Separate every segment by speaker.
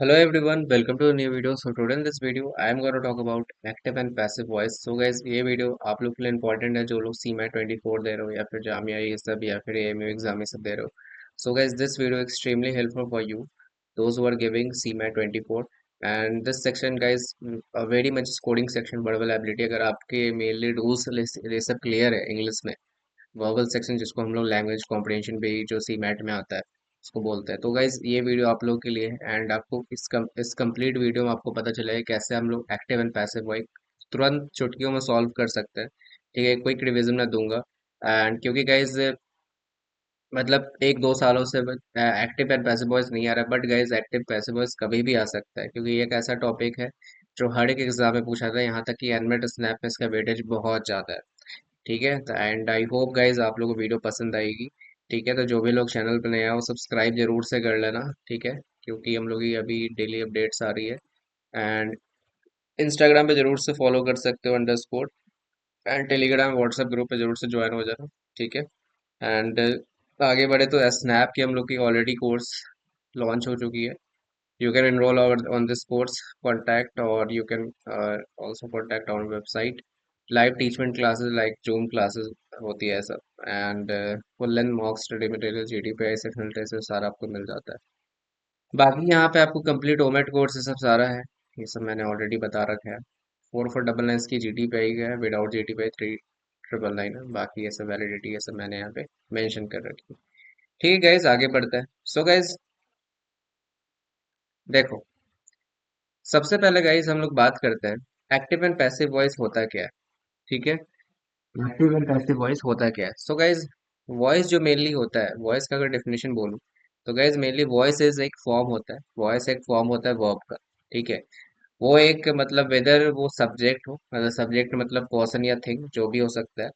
Speaker 1: Hello everyone, welcome to a new video. So today in this video, I am going to talk about active and passive voice. So guys, ये video आप लोग के लिए important है जो लोग CMAT 24 दे रहे हो या फिर जामिया ये सब या फिर AMU एग्जाम ये सब दे रहे हो. So guys, this video extremely helpful for you, those who are giving CMAT 24. And this section guys, very much coding section, verbal ability. अगर आपके mainly rules ये सब clear है इंग्लिश में, वर्बल सेक्शन जिसको हम लोग लैंग्वेज कॉम्प्रिहेंशन पे ही जो सी मैट में आता है उसको बोलते हैं। तो गाइज ये वीडियो आप लोगों के लिए है एंड आपको इस कंप्लीट वीडियो में आपको पता चलेगा कैसे हम लोग एक्टिव एंड पैसिव वॉइस तुरंत चुटकियों में सॉल्व कर सकते हैं। ठीक है, क्विक रिविजन मैं दूंगा एंड क्योंकि गाइज मतलब एक दो सालों से एक्टिव एंड पैसिव वॉइस नहीं आ रहा, but guys active passive voice कभी भी आ सकता है क्योंकि ये एक ऐसा टॉपिक है जो हर एक एग्जाम में पूछा था, यहाँ तक कि एनमेट स्नैप में इसका वेटेज बहुत ज़्यादा है। ठीक है, तो एंड आई होप गाइज आप लोगों को वीडियो पसंद आएगी। ठीक है, तो जो भी लोग चैनल पर नया हो सब्सक्राइब जरूर से कर लेना। ठीक है, क्योंकि हम लोग की अभी डेली अपडेट्स आ रही है एंड इंस्टाग्राम पे जरूर से फॉलो कर सकते हो underscore and Telegram WhatsApp group पे जरूर से ज्वाइन हो जाना। ठीक है, एंड आगे बढ़े तो स्नैप की हम लोग की ऑलरेडी कोर्स लॉन्च हो चुकी है। You can enroll on this course, contact, or you can also contact our website. Live teachment classes like Zoom classes होती है सब and full length mock study material GTPI से फिल्टर से सारा आपको मिल जाता है। बाकी यहाँ पे आपको कंप्लीट ओमेट कोर्स ये सब सारा है, ये सब मैंने ऑलरेडी बता रखा है। 4499 की GTPI का है, विदाउट GTPI 3999 है। बाकी ये सब वैलिडिटी ये सब मैंने यहाँ पे मेंशन कर रखी है। ठीक है गाइज, आगे बढ़ते हैं। सो गाइज देखो, सबसे पहले गाइस हम लोग बात करते हैं एक्टिव एंड पैसिव वॉइस होता क्या है। ठीक है, एक्टिव एंड पैसिव वॉइस होता क्या है। सो गाइस, वॉइस जो मेनली होता है, वॉइस का अगर डेफिनेशन बोलूं तो गाइस मेनली वॉइस इज एक फॉर्म होता है, वॉइस एक फॉर्म होता है वर्ब का। ठीक है, वो एक मतलब वेदर वो सब्जेक्ट हो, मतलब सब्जेक्ट मतलब पर्सन या थिंग जो भी हो सकता है।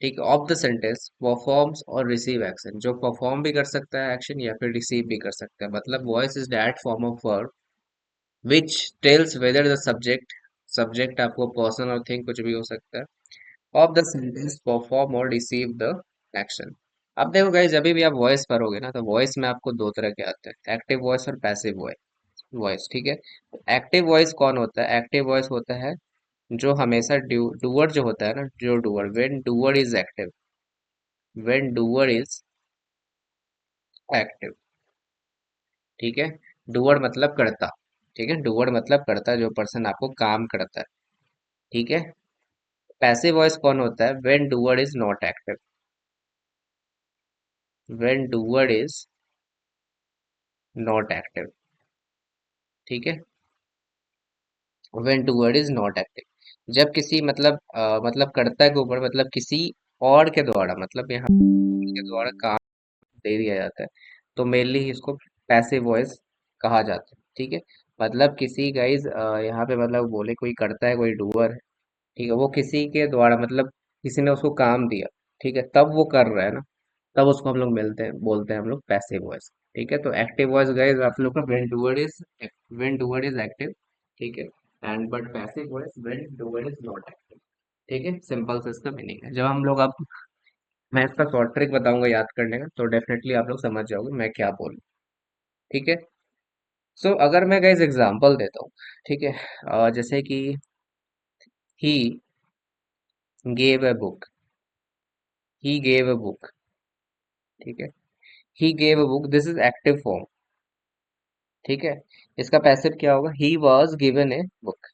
Speaker 1: ठीक है, ऑफ द सेंटेंस परफॉर्म्स और रिसीव एक्शन, जो परफॉर्म भी कर सकता है एक्शन या फिर रिसीव भी कर सकता है। मतलब voice is that form of verb which tells whether the subject आपको पर्सन और थिंग कुछ भी हो सकता है, of the sentence perform or receive the action। अब देखो गाइस, जब भी आप वॉइस पढ़ोगे ना तो वॉइस में आपको दो तरह के आते हैं, एक्टिव वॉइस और पैसिव वॉइस। ठीक है, एक्टिव वॉइस कौन होता है? एक्टिव वॉइस होता है जो हमेशा डूअर जो होता है ना, जो doer, when doer is active, when doer is active. ठीक है, डूअर मतलब करता। ठीक है, डूअर मतलब करता, जो पर्सन आपको काम करता है। ठीक है, पैसिव वॉइस कौन होता है? When doer is not active, when doer is not active. ठीक है, when doer is not active, जब किसी मतलब कर्ता के ऊपर मतलब किसी और के द्वारा, मतलब यहाँ के द्वारा काम दे दिया जाता है, तो मेनली इसको पैसिव वॉइस कहा जाता है। ठीक है, मतलब किसी गाइज यहाँ पे मतलब बोले कोई करता है, कोई डूअर है। ठीक है, वो किसी के द्वारा मतलब किसी ने उसको काम दिया, ठीक है, तब वो कर रहा है ना, तब उसको हम लोग मिलते हैं, बोलते हैं हम लोग पैसिव वॉइस। ठीक है, तो एक्टिव वॉइस गाइस आप लोग का व्हेन डूअर इज एक्टिव। ठीक है, and but passive voice when doer is not active. ठीक है, सिंपल से इसका मीनिंग है। जब हम लोग अब मैं इसका शॉर्ट ट्रिक बताऊंगा याद करने का, तो डेफिनेटली आप लोग समझ जाओगे मैं क्या बोलूँ। ठीक है, सो अगर मैं गाइस एग्जांपल देता हूँ, ठीक है, जैसे कि he gave a book, he gave a book. ठीक है, he gave a book, this is active form. ठीक है, इसका पैसिव क्या होगा? He was given a book.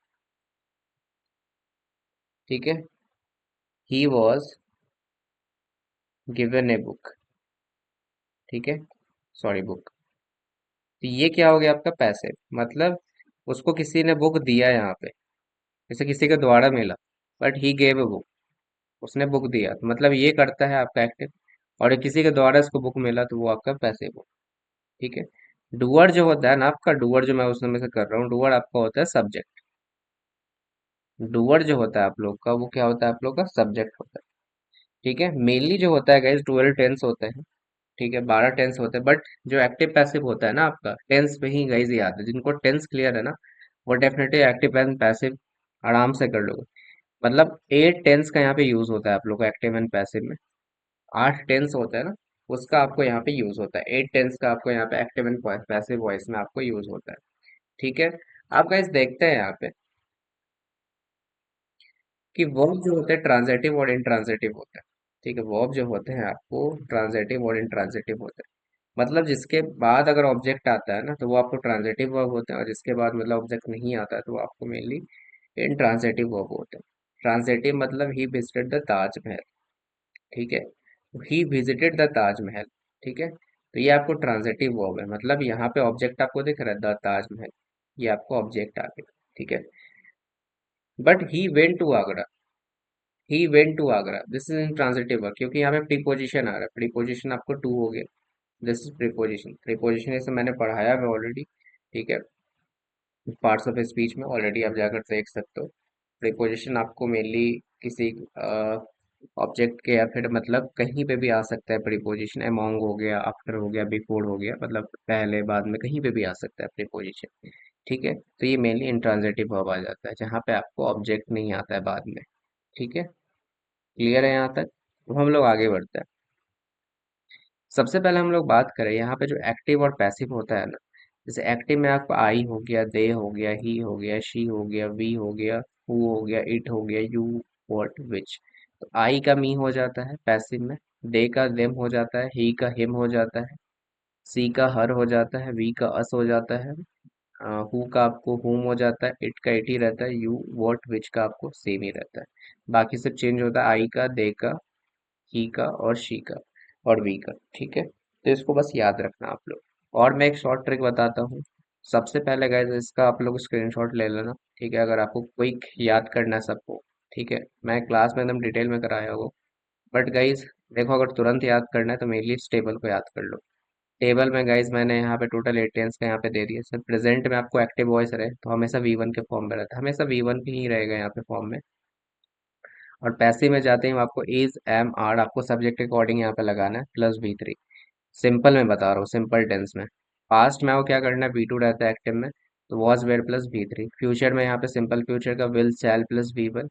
Speaker 1: ठीक है, he was given a book. ठीक है, सॉरी बुक। तो ये क्या हो गया आपका पैसिव, मतलब उसको किसी ने बुक दिया यहाँ पे, जैसे किसी के द्वारा मिला, but he gave a book, उसने बुक दिया तो मतलब ये करता है आपका एक्टिव, और किसी के द्वारा इसको बुक मिला तो वो आपका पैसिव हो। ठीक है, डूअर जो होता है ना आपका, डूअर जो मैं उस समय से कर रहा हूँ, डूअर आपका होता है सब्जेक्ट। डूअर जो होता है आप लोग का, वो क्या होता है? आप लोग का सब्जेक्ट होता है। ठीक है, मेनली जो होता है गाइस 12 टेंस होते हैं। ठीक है, 12 टेंस होते हैं, बट जो एक्टिव पैसिव होता है ना आपका, टेंस पे ही गाइस याद है। जिनको टेंस क्लियर है ना, वो डेफिनेटली एक्टिव एंड पैसिव आराम से कर लोगे। मतलब 8 टेंस का यहाँ पे यूज होता है आप लोग को एक्टिव एंड पैसिव में। 8 टेंस होता है ना, उसका आपको यहाँ पे यूज होता है। 8 टेंस का आपको यहाँ पे एक्टिव एंड पैसिव वॉइस में आपको यूज होता है। ठीक है। आप गाइस देखते हैं यहाँ पे कि वर्ब जो होते हैं ट्रांजिटिव और इंट्रांजिटिव होते हैं। ठीक है, वर्ब जो होते हैं आपको ट्रांजिटिव और इंट्रांजिटिव होते हैं। मतलब जिसके बाद अगर ऑब्जेक्ट आता है ना तो वो आपको ट्रांजिटिव वर्ब होते हैं, और जिसके बाद मतलब ऑब्जेक्ट नहीं आता है तो वो आपको मेनली इंट्रांजिटिव वर्ब होते हैं। ट्रांजिटिव मतलब ही विजिटेड द ताजमहल। ठीक है, ही विजिटेड द ताजमहल। ठीक है, तो ये आपको ट्रांजिटिव वर्ब है, मतलब यहाँ पे ऑब्जेक्ट आपको दिख रहा है द ताजमहल, ये आपको ऑब्जेक्ट आ गया। ठीक है, but he went to Agra, he went to Agra, this is intransitive verb, क्योंकि यहाँ पे प्रीपोजिशन आ रहा है, प्रीपोजिशन आपको टू हो गया। दिस इज प्रीपोजिशन, प्रीपोजिशन इसे मैंने पढ़ाया है ऑलरेडी। ठीक है, पार्ट्स ऑफ स्पीच में ऑलरेडी आप जाकर देख सकते हो। प्रीपोजिशन आपको मेनली किसी ऑब्जेक्ट के या फिर मतलब कहीं पे भी आ सकता है प्रीपोजिशन, अमोंग हो गया, आफ्टर हो गया, बिफोर हो गया, मतलब पहले बाद में कहीं पे भी आ सकता है प्रीपोजिशन। ठीक है, तो ये मेनली इंट्रांजिटिव वर्ब आ जाता है जहाँ पे आपको ऑब्जेक्ट नहीं आता है बाद में। ठीक है, क्लियर है यहाँ तक? तो हम लोग आगे बढ़ते हैं। सबसे पहले हम लोग बात करें यहाँ पे जो एक्टिव और पैसिव होता है ना। जैसे एक्टिव में आपको आई हो गया, दे हो गया, ही हो गया, शी हो गया, वी हो गया, हु हो गया, इट हो गया, यू, व्हाट, विच। तो आई का मी हो जाता है पैसिव में, दे का देम हो जाता है, ही का हिम हो जाता है, सी का हर हो जाता है, वी का अस हो जाता है, हु का आपको हुम हो जाता है, इट का इट ही रहता है, यू, व्हाट, विच का आपको सेम ही रहता है। बाकी सब चेंज होता है आई का, दे का, ही का और शी का और वी का। ठीक है, तो इसको बस याद रखना आप लोग। और मैं एक शॉर्ट ट्रिक बताता हूँ। सबसे पहले गाइस इसका आप लोग स्क्रीनशॉट ले लेना। ठीक है, अगर आपको क्विक याद करना है सबको। ठीक है, मैं क्लास में एकदम डिटेल में कराया हूँ, बट गाइस देखो अगर तुरंत याद करना है तो मेरे लिए इस टेबल को याद कर लो। टेबल में गाइस मैंने यहाँ पे टोटल 8 टेंस का यहाँ पे दे दिया। सर प्रेजेंट में आपको एक्टिव वॉइस रहे तो हमेशा V1 के फॉर्म में रहता है, हमेशा V1 ही रहेगा यहाँ पे फॉर्म में। और पैसिव में जाते हैं आपको इज, एम, आर आपको सब्जेक्ट के अकॉर्डिंग यहाँ पे लगाना है प्लस V3। सिंपल में बता रहा हूँ, सिंपल टेंस में। पास्ट में आपको क्या करना है, V2 रहता है एक्टिव में, तो was, were plus V3। Future में यहाँ पे सिंपल फ्यूचर का विल, शैल प्लस V1।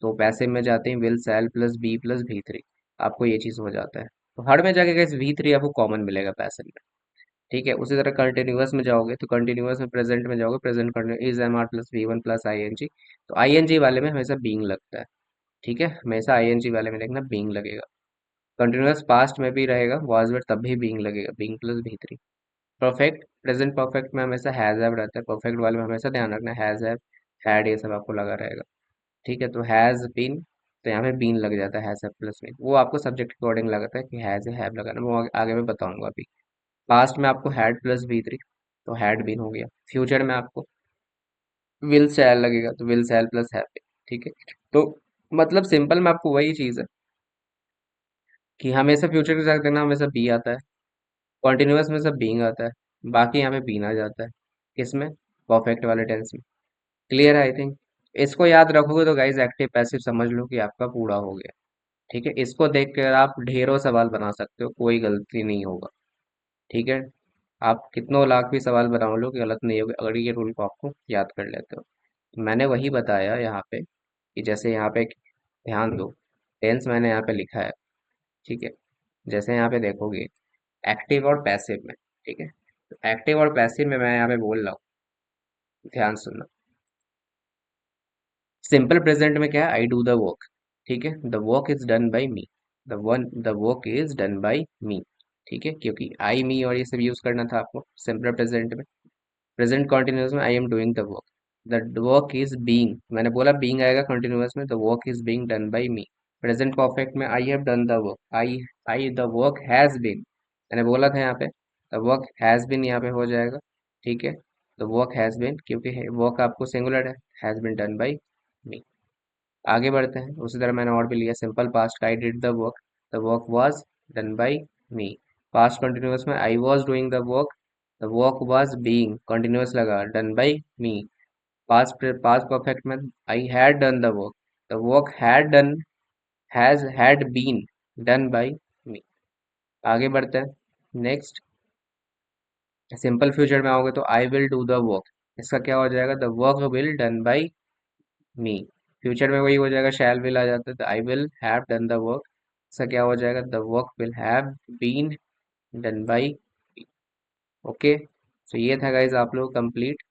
Speaker 1: तो पैसिव में जाते हैं will, shall plus be plus V3। आपको ये चीज़ हो जाता है। तो हर में जाके कैसे V3 आपको कॉमन मिलेगा पैसिव में। ठीक है, उसी तरह कंटिन्यूअस में जाओगे तो कंटिन्यूअस में प्रेजेंट में जाओगे, present continue is, am, are plus V1 plus ING। तो ING वाले में हमेशा बीइंग लगता है। ठीक है, हमेशा ING वाले में देखना बीइंग लगेगा। कंटिन्यूअस पास्ट में भी रहेगा वाज वेयर, तब भी बीइंग लगेगा, being plus V3। Perfect present perfect में हमेशा हैज हैव रहता है, परफेक्ट वाले में हमेशा ध्यान रखना हैज हैव, हैड ये सब आपको लगा रहेगा। ठीक है, तो हैज बीन, तो यहाँ पे बीन लग जाता है हैज हैव प्लस बीन, वो आपको सब्जेक्ट के अकॉर्डिंग लगाता है कि हैज हैव लगाना, वो आगे मैं बताऊंगा अभी। पास्ट में आपको हैड प्लस V3, तो हैड बीन हो गया। फ्यूचर में आपको विल शैल लगेगा, तो will shall plus have been. ठीक है, तो मतलब सिंपल में आपको वही चीज है कि हमेशा फ्यूचर के साथ देना हमेशा बी आता है, कॉन्टिन्यूअस में सब बीइंग आता है, बाकी यहाँ पे बीन आ जाता है। किसमें? परफेक्ट वाले टेंस में। क्लियर है आई थिंक। इसको याद रखोगे तो गाइज एक्टिव पैसिव समझ लो कि आपका पूरा हो गया। ठीक है, इसको देख कर आप ढेरों सवाल बना सकते हो, कोई गलती नहीं होगा। ठीक है, आप कितनों लाख भी सवाल बनाओ लो कि गलत नहीं होगा अगर ये रूल को आपको याद कर लेते हो। तो मैंने वही बताया यहाँ पे कि जैसे यहाँ पे ध्यान दो, टेंस मैंने यहाँ पे लिखा है। ठीक है, जैसे यहाँ पे देखोगे एक्टिव और पैसिव में। ठीक है, तो एक्टिव और पैसिव में मैं यहाँ पे बोल रहा हूँ, ध्यान सुनना। सिंपल प्रेजेंट में क्या है, आई डू द वर्क। ठीक है, the work is done by me, the work is done by me. ठीक है, क्योंकि आई, मी और ये सब यूज करना था आपको सिंपल प्रेजेंट में। प्रेजेंट कॉन्टिन्यूस में I am doing the work, the work is being, मैंने बोला बीइंग आएगा कंटिन्यूस में, the work is being done by me. Present perfect में I have done the work, I the work has been, मैंने बोला था यहाँ पे द वर्क हैज बीन यहाँ पे हो जाएगा। ठीक है, द वर्क हैज बीन, क्योंकि वर्क आपको सिंगुलर है, has been done by me. आगे बढ़ते हैं, उसी तरह मैंने और भी लिया सिंपल पास्ट का, I did the work was done by me. Past continuous में I was doing the work was being continuous लगा, done by me. Past past perfect में I had done the work had done, has had been done by me. आगे बढ़ते हैं next. Simple future में आओगे तो I will do the work, इसका क्या हो जाएगा, the work will done by me. Future में वही हो जाएगा, शैल विल आ जाता है, तो I will have done the work, इसका क्या हो जाएगा, the work will have been done by. Okay, तो ये था गाइज आप लोग कंप्लीट।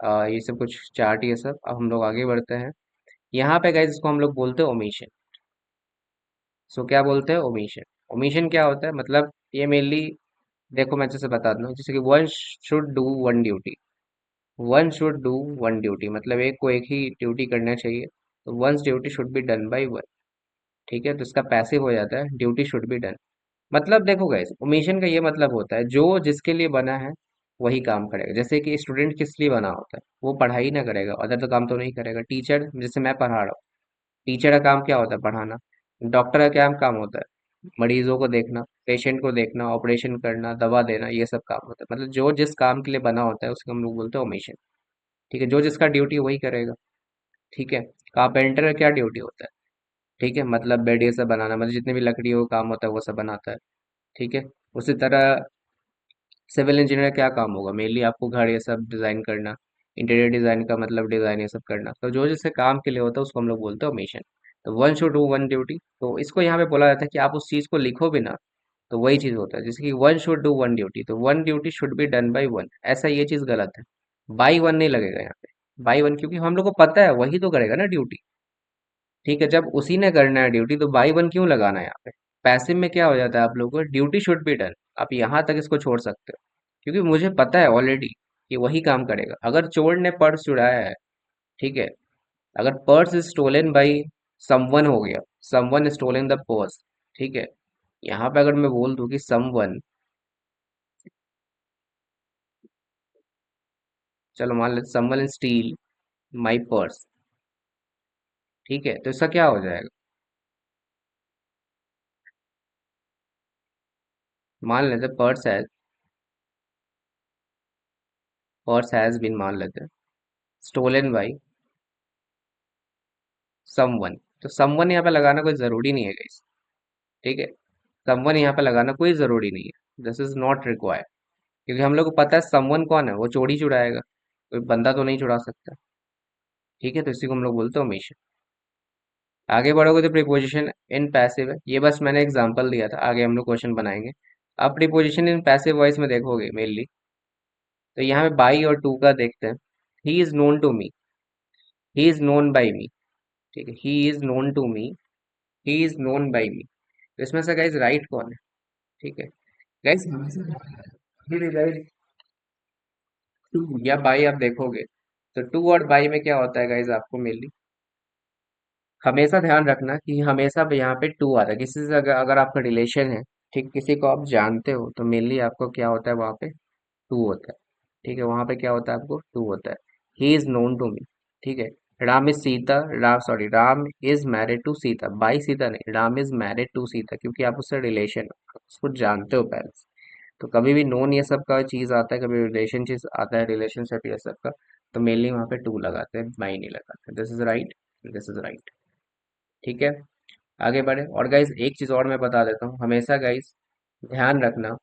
Speaker 1: ये सब कुछ चार्ट ये सब। अब हम लोग आगे बढ़ते हैं। यहाँ पे गाइस इसको हम लोग बोलते हैं ओमिशन। सो क्या बोलते हैं, ओमिशन। ओमिशन क्या होता है, मतलब ये मेनली, देखो मैं अच्छे से बता दूं, जैसे कि one should do one duty. One should do one duty मतलब एक को एक ही ड्यूटी करना चाहिए, तो once duty should be done by one. ठीक है, तो इसका पैसिव हो जाता है ड्यूटी शुड बी डन। मतलब देखो गाइस, ओमिशन का ये मतलब होता है जो जिसके लिए बना है वही काम करेगा। जैसे कि स्टूडेंट किस लिए बना होता है, वो पढ़ाई ना करेगा, अदर तो काम तो नहीं करेगा। टीचर, जैसे मैं पढ़ा रहा हूँ, टीचर का काम क्या होता है, पढ़ाना। डॉक्टर का क्या काम होता है, मरीजों को देखना, पेशेंट को देखना, ऑपरेशन करना, दवा देना, ये सब काम होता है। मतलब जो जिस काम के लिए बना होता है उसको हम लोग बोलते हैं ओमिशन। ठीक है, जो जिसका ड्यूटी वही करेगा। ठीक है। कारपेंटर का क्या ड्यूटी होता है, ठीक है, मतलब बेड ये सब बनाना, मतलब जितने भी लकड़ियों का काम होता है वो सब बनाता है। ठीक है। उसी तरह सिविल इंजीनियर का क्या काम होगा, मेनली आपको घर ये सब डिजाइन करना, इंटीरियर डिजाइन का मतलब डिजाइन ये सब करना। तो जो जिससे काम के लिए होता है उसको हम लोग बोलते हैं मिशन। तो one should do one duty, तो इसको यहाँ पे बोला जाता है कि आप उस चीज को लिखो भी ना, तो वही चीज होता है। जैसे कि one should do one duty, तो one duty should be done by one, ऐसा ये चीज गलत है। बाई वन नहीं लगेगा यहाँ पे, बाई वन, क्योंकि हम लोग को पता है वही तो करेगा ना ड्यूटी। ठीक है, जब उसी ने करना है ड्यूटी तो बाई वन क्यों लगाना है यहाँ पे। पैसिव में क्या हो जाता है आप लोगों को, ड्यूटी शुड बी डन, आप यहाँ तक इसको छोड़ सकते हो, क्योंकि मुझे पता है ऑलरेडी कि वही काम करेगा। अगर चोर ने पर्स चुराया है, ठीक है, अगर purse is stolen by someone हो गया, समवन स्टोलन द पर्स, ठीक है, यहाँ पे अगर मैं बोल दूं कि समवन, चलो मान लेते समवन स्टील माई पर्स, ठीक है, तो इसका क्या हो जाएगा, मान लेते पर्स हैज बीन, मान लेते स्टोलन बाई समवन। तो समवन यहाँ पे लगाना कोई जरूरी नहीं है गाइस। ठीक है, समवन यहाँ पे लगाना कोई जरूरी नहीं है, दिस इज नॉट रिक्वायर्ड, क्योंकि हम लोग को पता है समवन कौन है, वो चोरी चुराएगा, कोई बंदा तो नहीं चुरा सकता। ठीक है, तो इसी को हम लोग बोलते हैं ओमिशन। आगे बढ़ोगे तो प्रीपोजिशन इन पैसिव है, ये बस मैंने एग्जांपल दिया था, आगे हम लोग क्वेश्चन बनाएंगे। अब प्रीपोजिशन इन पैसिव वॉइस में देखोगे मेनली, तो यहाँ पे बाई और टू का देखते हैं। He is known to me, he is known by me. ठीक है, he is known to me, he is known by me. तो इसमें से गाइज राइट कौन है, ठीक है गाइज, गाइज टू या बाई आप देखोगे, तो टू और बाई में क्या होता है गाइज, आपको मेनली हमेशा ध्यान रखना कि हमेशा भी यहाँ पे टू आता है। किसी से अगर आपका रिलेशन है, ठीक, किसी को आप जानते हो, तो मेनली आपको क्या होता है वहाँ पे, टू होता है। ठीक है, वहाँ पे क्या होता है, आपको टू होता है। He is known to me. ठीक है, Ram is Sita, Ram sorry, Ram is married to Sita, by Sita नहीं, Ram is married to Sita, क्योंकि आप उससे रिलेशन, उसको जानते हो पहले से। तो कभी भी नोन ये सब का चीज आता है, कभी रिलेशनशिप आता है, रिलेशनशिप ये सब का, तो मेनली वहाँ पे टू लगाते हैं, बाई नहीं लगाते। This is right, this is right. ठीक है, आगे बढ़े। और गाइज एक चीज और मैं बता देता हूँ, हमेशा गाइज ध्यान रखना,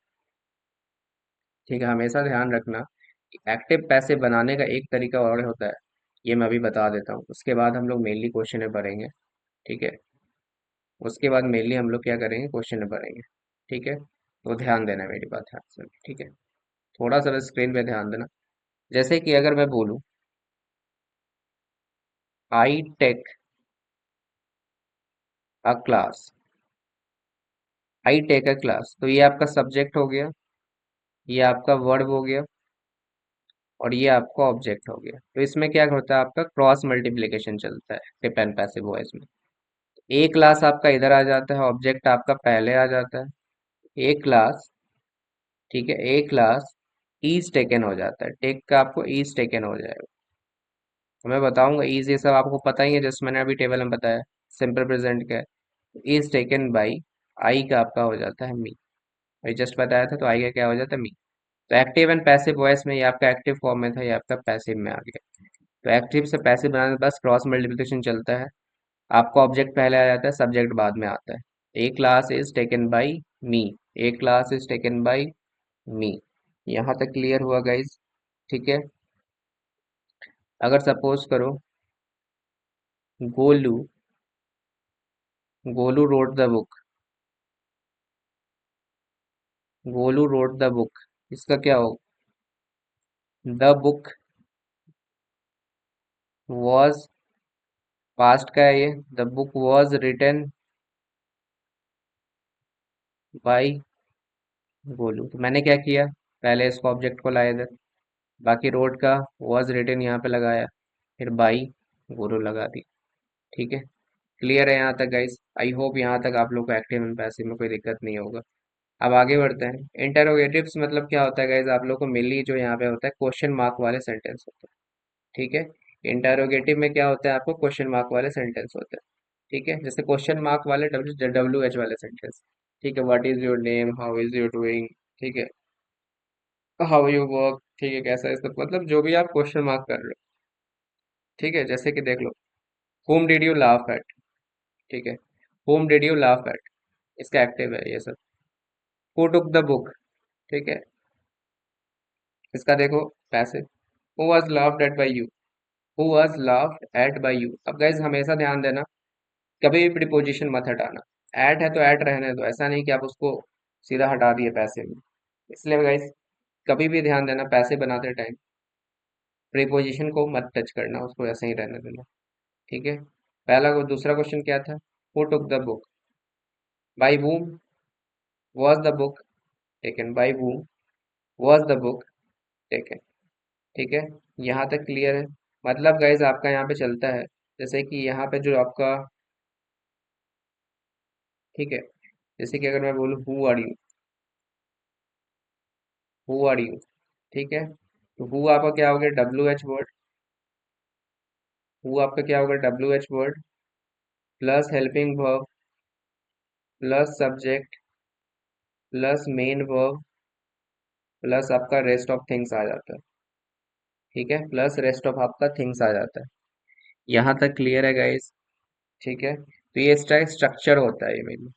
Speaker 1: ठीक है, हमेशा ध्यान रखना, एक्टिव पैसे बनाने का एक तरीका और होता है, ये मैं अभी बता देता हूँ, उसके बाद हम लोग मेनली क्वेश्चन में पढ़ेंगे। ठीक है, उसके बाद मेनली हम लोग क्या करेंगे, क्वेश्चन में पढ़ेंगे। ठीक है, तो ध्यान देना मेरी बात, ध्यान से, ठीक है, थोड़ा सा स्क्रीन पे ध्यान देना। जैसे कि अगर मैं बोलूँ I take a class, I take a class, तो ये आपका सब्जेक्ट हो गया, ये आपका वर्ब हो गया, और ये आपका ऑब्जेक्ट हो गया। तो इसमें क्या होता है, आपका क्रॉस मल्टीप्लिकेशन चलता है टिप एंड पैसिव वॉइस में। ए क्लास आपका इधर आ जाता है, ऑब्जेक्ट आपका पहले आ जाता है, ए क्लास, ठीक है, ए क्लास इज टेकन हो जाता है, टेक का आपको इज टेकन हो जाएगा। तो मैं बताऊंगा इज, ये सब आपको पता ही है, जस्ट मैंने अभी टेबल में बताया, सिंपल प्रेजेंट का है। इज टेकन बाई, आई का आपका हो जाता है मी, मैं जस्ट बताया था, तो आई का क्या हो जाता है, मी। तो एक्टिव एंड पैसिव वॉइस में ये आपका एक्टिव फॉर्म में था, ये आपका पैसिव में आ गया। तो एक्टिव से पैसिव बनाने में बस क्रॉस मल्टीप्लिकेशन चलता है, आपका ऑब्जेक्ट पहले आ जाता है, सब्जेक्ट बाद में आता है। A class is taken by me, a class is taken by me. यहाँ तक क्लियर हुआ गाइज, ठीक है। अगर सपोज करो Golu, Golu road the book, Golu road the book, इसका क्या हो, द बुक वॉज पास्ट का है ये। The book was written by Golu. तो मैंने क्या किया, पहले इसको ऑब्जेक्ट को लाया इधर, बाकी रोड का वॉज रिटन यहाँ पे लगाया, फिर बाई गोलू लगा दी। ठीक है, क्लियर है यहाँ तक गाइस? आई होप यहाँ तक आप लोग को एक्टिव एंड पैसिव में कोई दिक्कत नहीं होगा। अब आगे बढ़ते हैं। इंटरोगेटिव्स मतलब क्या होता है गाइस, आप लोग को मेनली जो यहाँ पे होता है क्वेश्चन मार्क वाले सेंटेंस होते हैं। ठीक है, इंटरोगेटिव में क्या होता है, आपको क्वेश्चन मार्क वाले सेंटेंस होते हैं। ठीक है, जैसे क्वेश्चन मार्क वाले डब्ल्यू डब्ल्यू एच वाले सेंटेंस। ठीक है, what is your name, how is your doing, ठीक है, हाउ यू वर्क, ठीक है, कैसा है सब, मतलब जो भी आप क्वेश्चन मार्क कर रहे हो। ठीक है, जैसे कि देख लो, whom did you laugh at, ठीक है, whom did you laugh at, इसका एक्टिव है ये सब। who took the book, ठीक है, इसका देखो passive. who was laughed at by you, who was laughed at by you। अब गाइज हमेशा ध्यान देना, कभी भी प्रीपोजिशन मत हटाना। एट है तो एट रहने दो, ऐसा नहीं कि आप उसको सीधा हटा दिए पैसे में। इसलिए गाइज कभी भी ध्यान देना, पैसे बनाते टाइम प्रीपोजिशन को मत टच करना, उसको ऐसे ही रहने देना। ठीक है, दूसरा क्वेश्चन क्या था, who took the book, by whom was the book taken, by whom was the book taken। ठीक है, यहाँ तक क्लियर है? मतलब गाइज आपका यहाँ पे चलता है, जैसे कि यहाँ पे जो आपका, ठीक है, जैसे कि अगर मैं बोलूँ who are you, who are you, ठीक है, तो हु आपका क्या हो गया, डब्ल्यू एच वर्ड। हु आपका क्या होगा, W H word plus helping verb plus subject plus main verb plus आपका रेस्ट ऑफ थिंग्स आ जाता है। ठीक है, प्लस रेस्ट ऑफ आपका थिंग्स आ जाता है। यहाँ तक क्लियर है गाइस? ठीक है, तो ये इसका स्ट्रक्चर होता है, ये मेनली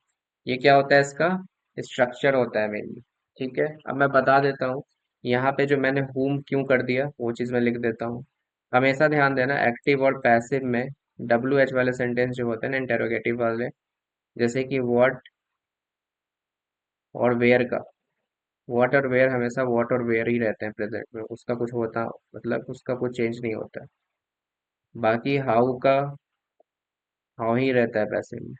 Speaker 1: ये क्या होता है, इसका स्ट्रक्चर होता है मेनली। ठीक है, अब मैं बता देता हूँ यहाँ पे जो मैंने whom क्यों कर दिया, वो चीज़ मैं लिख देता हूँ। हमेशा ध्यान देना, एक्टिव और पैसिव में डब्ल्यू एच वाले सेंटेंस जो होते हैं ना, इंटेरोगेटिव वाले, जैसे कि व्हाट और वेयर का, व्हाट और वेयर हमेशा व्हाट और वेयर ही रहते हैं प्रेजेंट में, उसका कुछ होता, मतलब उसका कुछ चेंज नहीं होता है। बाकी हाउ का हाउ ही रहता है पैसिव में,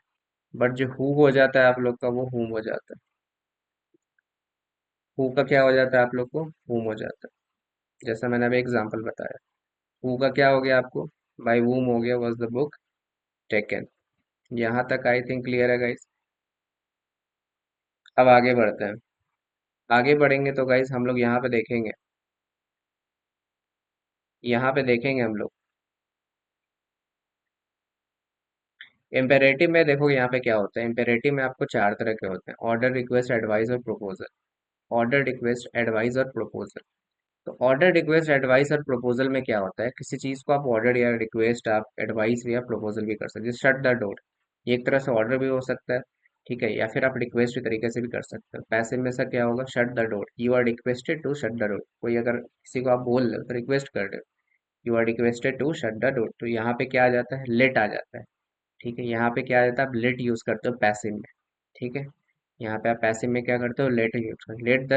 Speaker 1: बट जो हु हो जाता है आप लोग का, वो हुम हो जाता है। हु का क्या हो जाता है आप लोग को, हुम हो जाता है, जैसा मैंने अभी एग्जांपल बताया। हु का क्या हो गया आपको, बाय whom हो गया, वॉज द बुक टेकन। यहाँ तक आई थिंक क्लियर है गाइस? अब आगे बढ़ते हैं। आगे बढ़ेंगे तो गाइस हम लोग यहाँ पे देखेंगे, यहाँ पे देखेंगे हम लोग इम्पेरेटिव में। देखो यहाँ पे क्या होता है, इम्पेरेटिव में आपको चार तरह के होते हैं, ऑर्डर, रिक्वेस्ट, एडवाइस और प्रपोजल। ऑर्डर, रिक्वेस्ट, एडवाइस और प्रपोजल। तो ऑर्डर, रिक्वेस्ट, एडवाइस और प्रपोजल में क्या होता है, किसी चीज को आप ऑर्डर या रिक्वेस्ट, आप एडवाइस या प्रपोजल भी कर सकते हैं। शट द डोर, ये एक तरह से ऑर्डर भी हो सकता है, ठीक है, या फिर आप रिक्वेस्ट के तरीके से भी कर सकते हो। पैसे में से क्या होगा, shut the door, you are requested to shut the door. कोई अगर किसी को आप बोल रहे हो तो रिक्वेस्ट कर रहे हो, you are requested to shut the door, तो यहाँ पे क्या आ जाता है, लेट आ जाता है। ठीक है, यहाँ पे क्या आ जाता है, आप लेट यूज करते हो पैसिव में। ठीक है, यहाँ पे आप पैसिव में क्या करते हो, लेट यूज कर, let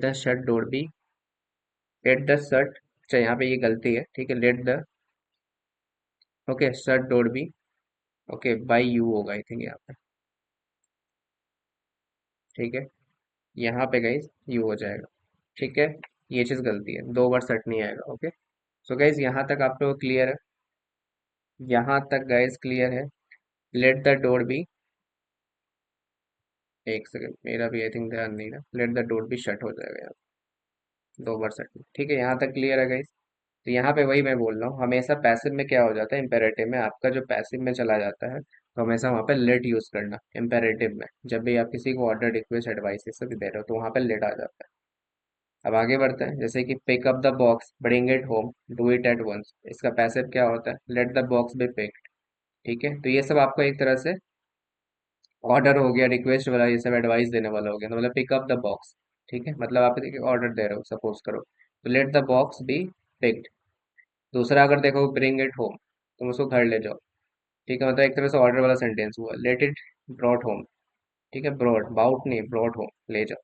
Speaker 1: the shut door be, let the shut, अच्छा यहाँ पे ये गलती है, ठीक है, let the, okay, shut door be, okay, by you होगा आई थिंक यहाँ पे। ठीक है, यहाँ पे गाइज यू हो जाएगा। ठीक है, ये चीज गलती है, दो बार शट नहीं आएगा। ओके, सो गाइज यहाँ तक आप लोग क्लियर है? यहाँ तक गाइज क्लियर है? लेट द डोर बी, एक सेकंड, मेरा भी आई थिंक ध्यान नहीं रहा, let the door be shut हो जाएगा यहाँ, दो बार शट। ठीक है, यहाँ तक क्लियर है गाइज? तो यहाँ पे वही मैं बोल रहा हूँ, हमेशा पैसिव में क्या हो जाता है, इम्पेरेटिव में आपका जो पैसिव में चला जाता है, तो हमेशा वहाँ पे लेट यूज करना इम्पेरेटिव में। जब भी आप किसी को ऑर्डर, रिक्वेस्ट, एडवाइस ये सब दे रहे हो, तो वहाँ पे लेट आ जाता है। अब आगे बढ़ते हैं, जैसे कि pick up the box, bring it home, do it at once, इसका पैसिव क्या होता है, let the box be picked. ठीक है, तो ये सब आपको एक तरह से ऑर्डर हो गया, रिक्वेस्ट वाला, ये सब एडवाइस देने वाला हो गया, तो मतलब पिक अप द बॉक्स। ठीक है, मतलब आप ऑर्डर दे रहे हो, सपोज करो, तो late the box be picked. दूसरा अगर देखो, ब्रिंग इट होम, तुम उसको घर ले जाओ। ठीक है, मतलब एक तरह से ऑर्डर वाला सेंटेंस हुआ, लेट इट ब्रॉट होम। ठीक है, ब्रॉड, बाउट नहीं, ब्रॉट होम, ले जाओ।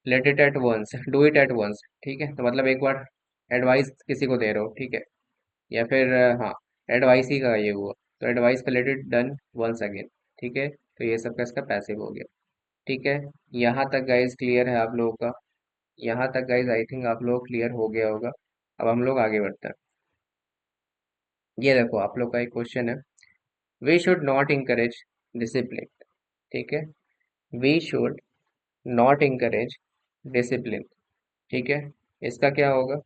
Speaker 1: Let it at once, do it at once. ठीक है, तो मतलब एक बार एडवाइस किसी को दे रहे हो, ठीक है, या फिर हाँ, एडवाइस ही का ये हुआ। तो advice related done once again. ठीक है, तो ये सबका इसका पैसिव हो गया। ठीक है, यहाँ तक गाइज क्लियर है आप लोगों का? यहाँ तक गाइज आई थिंक आप लोग क्लियर हो गया होगा। अब हम लोग आगे बढ़ते हैं। ये देखो आप लोग का एक क्वेश्चन है, we should not encourage discipline. ठीक है, we should not encourage discipline. ठीक है, इसका क्या होगा?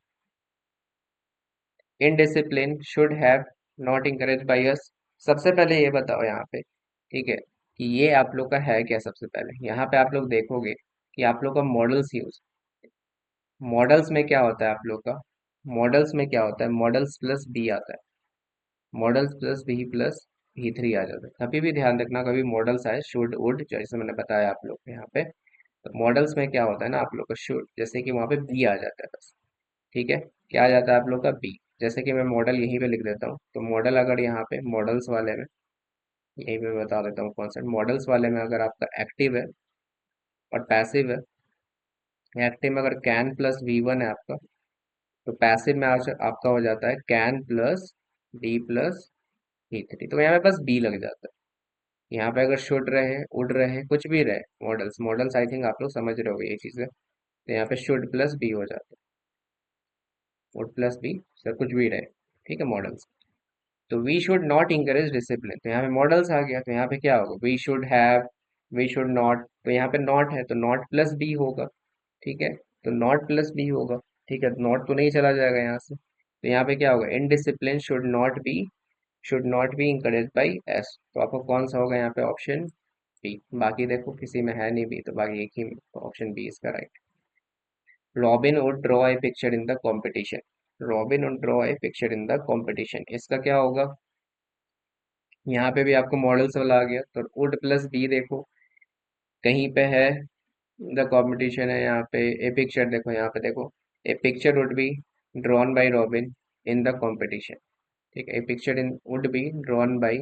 Speaker 1: Indiscipline should have not encourage by us. सबसे पहले ये बताओ यहाँ पे, ठीक है, कि ये आप लोग का है क्या? सबसे पहले यहाँ पे आप लोग देखोगे कि आप लोग का मॉडल्स यूज, मॉडल्स में क्या होता है आप लोग का? मॉडल्स में क्या होता है? मॉडल्स प्लस बी आता है। मॉडल्स प्लस बी प्लस भी थ्री आ जाता है। कभी भी ध्यान रखना, कभी मॉडल्स आए शुड वुड, जैसे मैंने बताया आप लोग को यहाँ पे, तो मॉडल्स में क्या होता है ना आप लोग का शुड, जैसे कि वहाँ पे बी आ जाता है बस। ठीक है, क्या आ जाता है आप लोग का? बी। जैसे कि मैं मॉडल यहीं पे लिख देता हूँ, तो मॉडल अगर यहाँ पे मॉडल्स वाले में, यहीं पे बता देता हूँ कॉन्सेप्ट, मॉडल्स वाले में अगर आपका एक्टिव है और पैसिव है, एक्टिव में अगर कैन प्लस वी वन है आपका, तो पैसिव में आज आपका हो जाता है can plus D plus E three. तो यहाँ पे बस बी लग जाता है। यहाँ पे अगर शुड रहे, उड़ रहे, कुछ भी रहे, मॉडल्स मॉडल्स आई थिंक आप लोग समझ रहे हो ये चीजें, तो यहाँ पे शुड प्लस बी हो जाता है, उड प्लस बी, सर कुछ भी रहे। ठीक है, मॉडल्स। तो we should not encourage discipline, तो यहाँ पे मॉडल्स आ गया, तो यहाँ पे क्या होगा? We should have, we should not, तो यहाँ पे नॉट है तो नॉट प्लस बी होगा। ठीक है, तो नॉट प्लस बी होगा। ठीक है, नॉट तो नहीं चला जाएगा यहाँ से, तो यहाँ पे क्या होगा? Indiscipline should not be encourage by us. तो आपको कौन सा होगा यहाँ पे? Option B. बाकी देखो किसी में है नहीं बी, तो बाकी एक ही, ऑप्शन बी इसका right. Robin would draw a picture in the competition. Robin would draw a picture in the competition, इसका क्या होगा? यहाँ पे भी आपको मॉडल्स वाला आ गया, तो वुड प्लस बी देखो कहीं पे है, द कंपटीशन है यहाँ पे। ए पिक्चर देखो, यहाँ पे देखो, a picture would be drawn by Robin in the competition. ठीक है, a picture in would be drawn by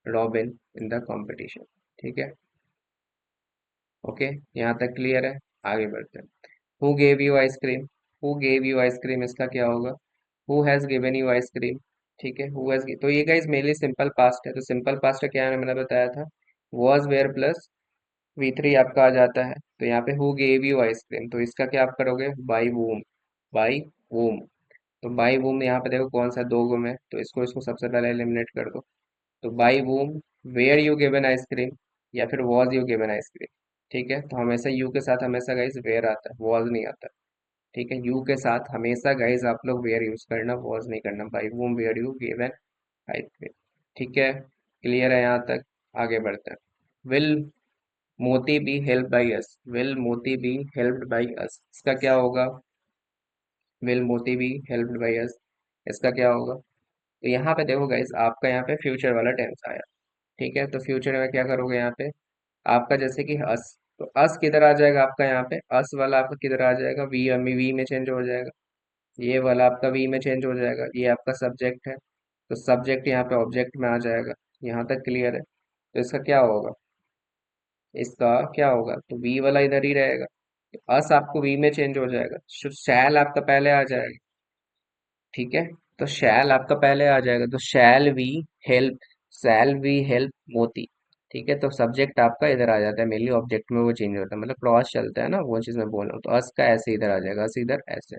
Speaker 1: Robin in the competition. ठीक है, ओके, यहाँ तक क्लियर है? आगे बढ़ते हैं। Who gave you ice cream? Who gave you ice cream, इसका क्या होगा? Who has given you ice cream. ठीक है, हु हैज, तो ये गाइस मेनली सिंपल पास्ट है, तो सिंपल पास्ट का क्या है मैंने बताया था, was were plus V three आपका आ जाता है। तो यहाँ पे हु गेव यू आइसक्रीम, तो इसका क्या आप करोगे? By whom, by whom. तो बाई वूम यहाँ पे देखो कौन सा, दो गुम है, तो इसको इसको सबसे पहले एलिमिनेट कर दो। तो by whom were you given ice cream, या फिर वॉज यू गिवन आइसक्रीम। ठीक है, तो हमेशा यू के साथ हमेशा गाइस वेयर आता है, वॉज नहीं आता। ठीक है, यू के साथ हमेशा गाइस आप लोग वेयर यूज करना, वॉज नहीं करना। By whom were you given ice cream. ठीक है, क्लियर है यहाँ तक? आगे बढ़ते हैं। विल मोती B help by us, will मोती बी हेल्प्ड बाई अस, इसका क्या होगा? विल मोती बी हेल्प्ड बाई अस, इसका क्या होगा? तो यहाँ पे देखो गाइस, आपका यहाँ पे फ्यूचर वाला टेंस आया। ठीक है, तो फ्यूचर में क्या करोगे यहाँ पे? आपका जैसे कि अस, तो अस किधर आ जाएगा आपका? यहाँ पे अस वाला आपका किधर आ जाएगा? वी में चेंज हो जाएगा। ये वाला आपका वी में चेंज हो जाएगा, ये आपका सब्जेक्ट है, तो सब्जेक्ट यहाँ पे ऑब्जेक्ट में आ जाएगा। यहाँ तक क्लियर है? तो इसका क्या होगा? इसका क्या होगा? तो वी वाला इधर ही रहेगा, तो अस आपको वी में चेंज हो जाएगा, शैल आपका पहले आ जाएगा। ठीक है, तो शैल आपका पहले आ जाएगा, तो हेल्प शैल वी हेल्प मोती। ठीक है, तो सब्जेक्ट आपका इधर आ जाता है, मेनली ऑब्जेक्ट में वो चेंज होता है, मतलब क्रॉस चलता है ना, वो चीज मैं बोल रहा हूँ। तो अस का ऐसे इधर आ जाएगा, अस इधर ऐसे,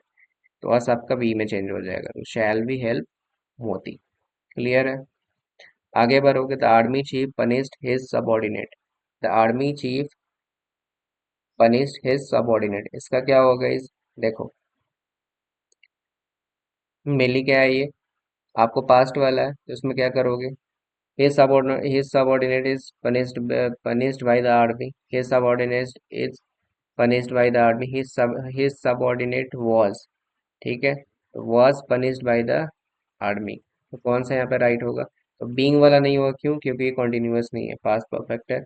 Speaker 1: तो अस आपका वी में चेंज हो जाएगा, तो शैल वी हेल्प मोती। क्लियर है? आगे बढ़ोगे, the army chief punished his subordinate. The army chief punished his subordinate, इसका क्या होगा इस, देखो मेनली क्या है ये, आपको पास्ट वाला है, तो इसमें क्या करोगे? his subordinate is punished by the army. His subordinate is punished by the army. His subordinate was, ठीक है, was punished by the army। तो कौन सा यहाँ पे राइट होगा? तो बीइंग वाला नहीं होगा, क्यों? क्योंकि ये कॉन्टिन्यूअस नहीं है, पास्ट परफेक्ट है।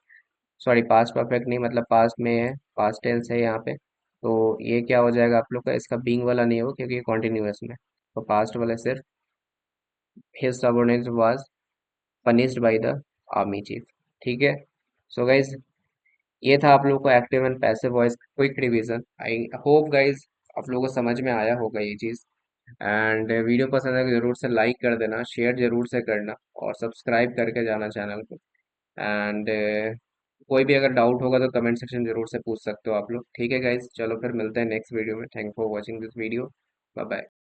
Speaker 1: सॉरी, पास्ट परफेक्ट नहीं, मतलब पास्ट में है, पास्ट टेंस है यहाँ पे। तो ये क्या हो जाएगा आप लोग का? इसका बीइंग वाला नहीं होगा, क्योंकि ये कॉन्टिन्यूअस में, तो पास्ट वाला सिर्फ his subordinate was punished by the army chief। ठीक है, सो गाइज ये था आप लोगों को active and passive voice quick revision. I hope guys आप लोगों को समझ में आया होगा ये चीज। एंड वीडियो पसंद है तो जरूर से लाइक कर देना, शेयर जरूर से करना और सब्सक्राइब करके जाना चैनल को। एंड कोई भी अगर डाउट होगा तो कमेंट सेक्शन जरूर से पूछ सकते हो आप लोग। ठीक है गाइज, चलो फिर मिलते हैं नेक्स्ट वीडियो में। Thank for watching this video. Bye bye.